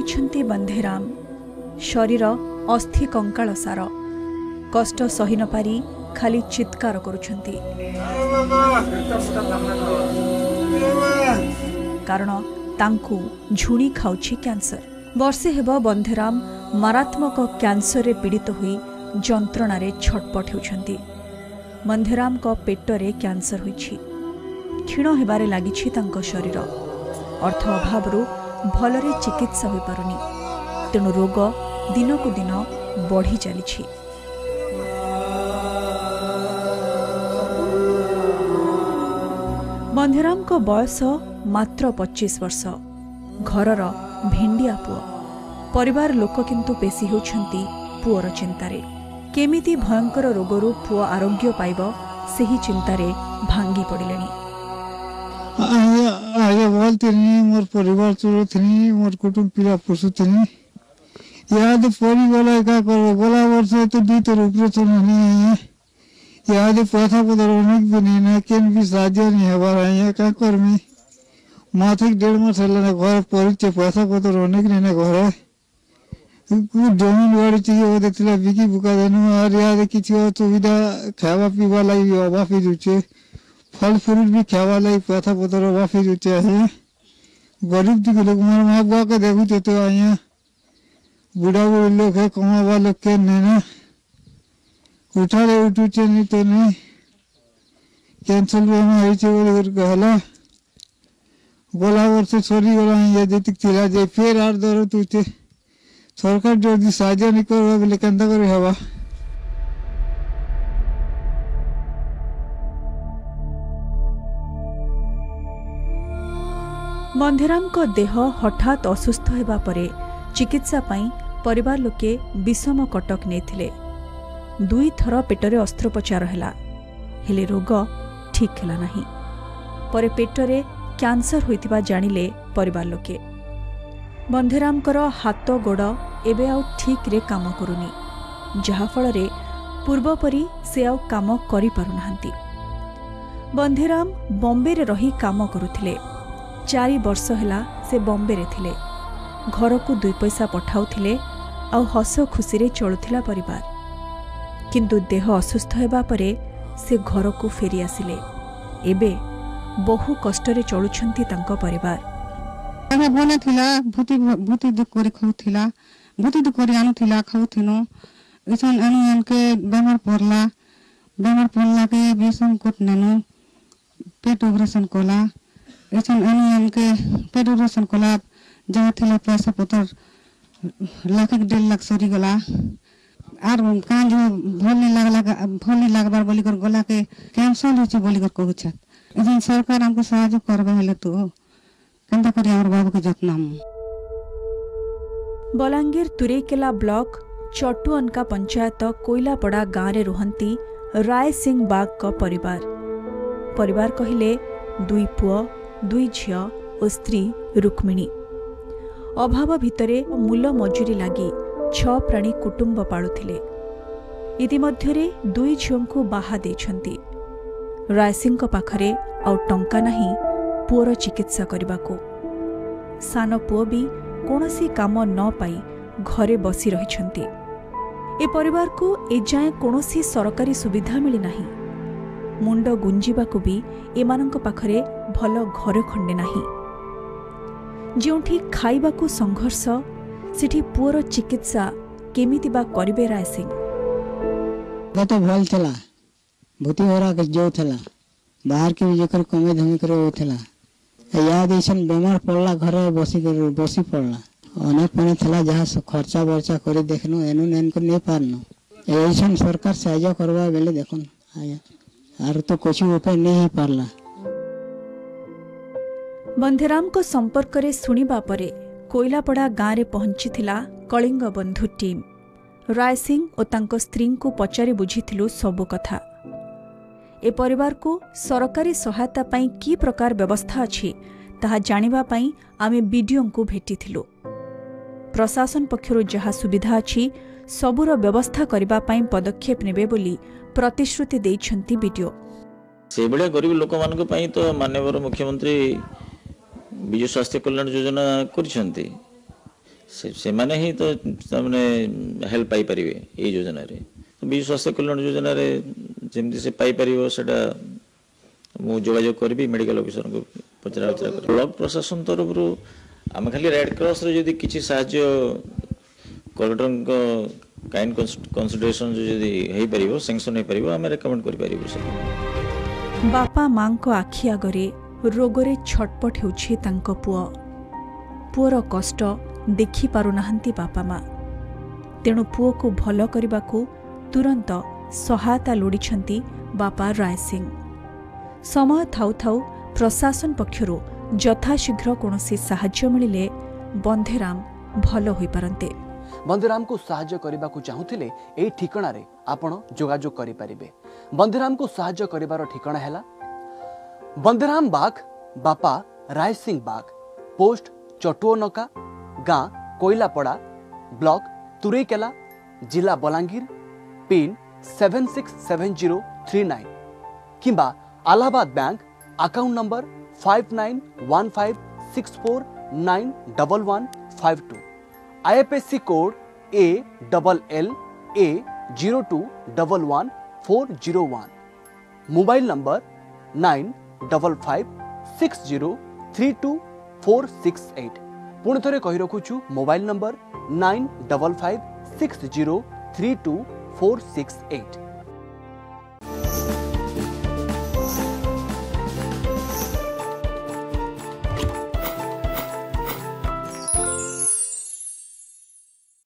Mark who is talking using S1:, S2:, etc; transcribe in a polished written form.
S1: ରହିଛନ୍ତି ବନ୍ଧେରାମ। ଶରୀର ଅସ୍ଥି କଙ୍କାଳ ସାର। କଷ୍ଟ ସହି ନ ପାରି ଖାଲି ଚିତ୍କାର କରୁଛନ୍ତି, କାରଣ ତାଙ୍କୁ ଝୁଣି ଖାଉଛି କ୍ୟାନ୍ସର। ବର୍ଷେ ହେବ ବନ୍ଧେରାମ ମାରାତ୍ମକ କ୍ୟାନ୍ସରରେ ପୀଡ଼ିତ ହୋଇ ଯନ୍ତ୍ରଣାରେ ଛଟପଟ ହେଉଛନ୍ତି। ବନ୍ଧେରାମଙ୍କ ପେଟରେ କ୍ୟାନ୍ସର ହୋଇଛି। କ୍ଷୀଣ ହେବାରେ ଲାଗିଛି ତାଙ୍କ ଶରୀର। ଅର୍ଥ ଅଭାବରୁ ଭଲରେ ଚିକିତ୍ସା ହୋଇପାରୁନି, ତେଣୁ ରୋଗ ଦିନକୁ ଦିନ ବଢ଼ି ଚାଲିଛି। ବନ୍ଧେରାମଙ୍କ ବୟସ ମାତ୍ର 25 ବର୍ଷ। ଘରର ଭେଣ୍ଡିଆ ପୁଅ। ପରିବାର ଲୋକ କିନ୍ତୁ ପେଶି ହେଉଛନ୍ତି ପୁଅର ଚିନ୍ତାରେ। କେମିତି ଭୟଙ୍କର ରୋଗରୁ ପୁଅ ଆରୋଗ୍ୟ ପାଇବ ସେହି ଚିନ୍ତାରେ ଭାଙ୍ଗି ପଡ଼ିଲେଣି।
S2: आगे बोलती मोर परिवार चलुनी मोर कुटुंब पीड़ा पोषुनी याद पड़ी गला क्या कर गला वर्ष तो दुई तर ऑपरेशन नहीं याद पैसा पतर अनेक भी नहीं ना केन भी साहाଯ୍य नहीं हबार आई क्या करमी माथिक 1.5 मास है घर परिचय पैसा पतर अनेक नहीं ना घर जमीन बाड़ी चाहिए वो देखला बिकी बुका देनु और याद किसी सुविधा खावा पीवा लगी अभाव ही जुचे फल फ्रूट भी खावा लगी पैसा पतर अभाव ही जुचे है गरीब जी के लोग मार माँ बुआ के देखू तो आइए बुढ़ा बुढ़े लोग है कमावा लोग के नहीं ना उठा ले उठूचे नहीं तो नहीं कैंसल भी हमें आई चाहिए कहला गोला वर्ष सरी गला ये देती चिला जाए फिर आर दरो तुझे सरकार जो दी साझा नहीं करो बोले कंधा करे हवा।
S1: बन्धेरामको देह हठात असुस्थ हेबा परे चिकित्सा पाई परिवार लोके विषम कटक नेथिले। 2 थर पेटरे अस्त्रोपचार हेला, हेले रोग ठीक हेला नहीं। परे पेटरे कैंसर होइतिबा जानिले परिवार लोके। बन्धेरामकर हाथ गोड़ एबे आउ ठीक रे काम करूनी, जहा फलरे पूर्वपरी से आउ काम करि पारुनाहांती। बन्धेराम बॉम्बे रे रही काम करुथिले। 4 वर्ष हेला से बॉम्बे रे थिले। घर को 2 पैसा पठाउथिले आउ हस खुशी रे चलुथिला परिवार। किंतु देह असुस्थ हेबा परे से घर को फेरी आसिले। एबे बहु कष्ट रे चलुछंती तांको परिवार।
S3: आगे बोले थिला भूति दुख करे खाउथिला, भूति दुख करे आनुथिला खाउथिनो। इसन अनु के बेमार पड़ला के बेसन कोट नेनु पेट ऑपरेशन कोला। इसन अनु के पेट ऑपरेशन कोला जहाँ थिला पैसा पतर 1.5 लाख सरी गला। आर कान जो भोली लागबार बोली कर गला के कैंसर होची बोली कर कहछत। इसन सरकार हमको सहायता करबे हेले तो केंता करी हमर बाबू के जत्नाम।
S1: बलांगीर तुरेकेला ब्लॉक चटुअनका पंचायत कोइलापड़ा गाँव रे रुहंती राय सिंह बाग का परिवार कहिले 2 पुआ 2 झिया और स्त्री रुक्मिणी। अभाव भितरे मूल मजूरी लागी 6 प्राणी कुटुंब पालुथिले। इतिमध्यरे 2 झियोंकु बाहा देछंती। राय सिंह पाखरे आउ टंका नहीं पुअर चिकित्सा करबाको। सान पुओ भी कोनोसी काम न पाई घरे बसी रहिछंती। ए परिवार को एजाए कोनोसी सरकारी सुविधा मिली नाही। मुंड गुंजिबाको भी एमानंक पाखरे भल घर खंडे नाही। जोंठी खाइबाको संघर्ष सेठी पुअर चिकित्सा केमिति बा करिबे राय सिंह।
S2: तो भल थला भूति होरा के जो थला बाहर के जेकर कमे धमे करे ओ थला याद ऐसन बेमार पड़ला घरे बसी पड़ला अनेक पने थला जहाँ खर्चा बर्चा करे देखनो एनु नेन को नहीं पारनो ऐसन सरकार सहायता करवा बेले देखन आया आर तो कुछ उपाय नहीं पारला।
S1: बन्धेराम को संपर्क रे सुनिबा परे कोइलापड़ा गाँव रे पहुंचीथिला कलिंग बंधु टीम। राय सिंह और तांको स्त्री को पचारि बुझीथिलु सबु कथा। ए परिवार को सरकारी सहायता पाई की प्रकार व्यवस्था अछि ताहा जानिबा पाई आमे बीडीओ को भेटिथिलु। प्रशासन पक्षरु जहा सुविधा अछि सबुर व्यवस्था करबा पाई पदक्षेप नेबे बोली प्रतिश्रुति दैछंती बीडीओ।
S4: से बड़े गरीब लोक मान को पाई तो माननीय मुख्यमंत्री विजु स्वास्थ्य कल्याण योजना करछंती। से माने ही तो मैंने हेल्प पाई परिवे ए योजना रे विजु स्वास्थ्य कल्याण योजना रे जेमती से पाई परिवो सेटा मु जोगाजोग करबी मेडिकल ऑफिसर को पचरा उचरा कर ब्लॉक प्रशासन तरफ रु आम खाली रेड क्रॉस रे जदी किछि साहाय्य कलेक्टर को काइंड कंसीडरेशन जदी हेई परिवो सैंक्शन हेई परिवो हम रेकमेंड करि परिवो से
S1: बापा मां को आखि आगरे रोगरे छटपट हेउछि तांको पुओ पुओर कष्ट देखि पारु नाहंती बापा मां तेणु पुओ को भलो करबाकू तुरंत सहायता लोड़िछंती बापा राय सिंह समय थाउ थाउ प्रशासन पक्षरु यथाशीघ्र कोनोसी साहाय्य मिलिले बंधेराम भलो होई पारंते
S5: बंधेराम को साहाय्य करने को चाहूले यही ठिकाना आपण जोगाजोग करें बंधेराम को साहाय्य करिबार ठिकाना है बंधेराम बाग बापा राय सिंह बाग पोस्ट चटुओनका गाँ कोइलापड़ा ब्लॉक तुरईकेला जिला बलांगीर पिन 767039 किंबा Allahabad bank account number 591564911152 IFSC code ALLA02111401 mobile number 9556032468 पुणी थे कही रखुचु मोबाइल नंबर 9556032468।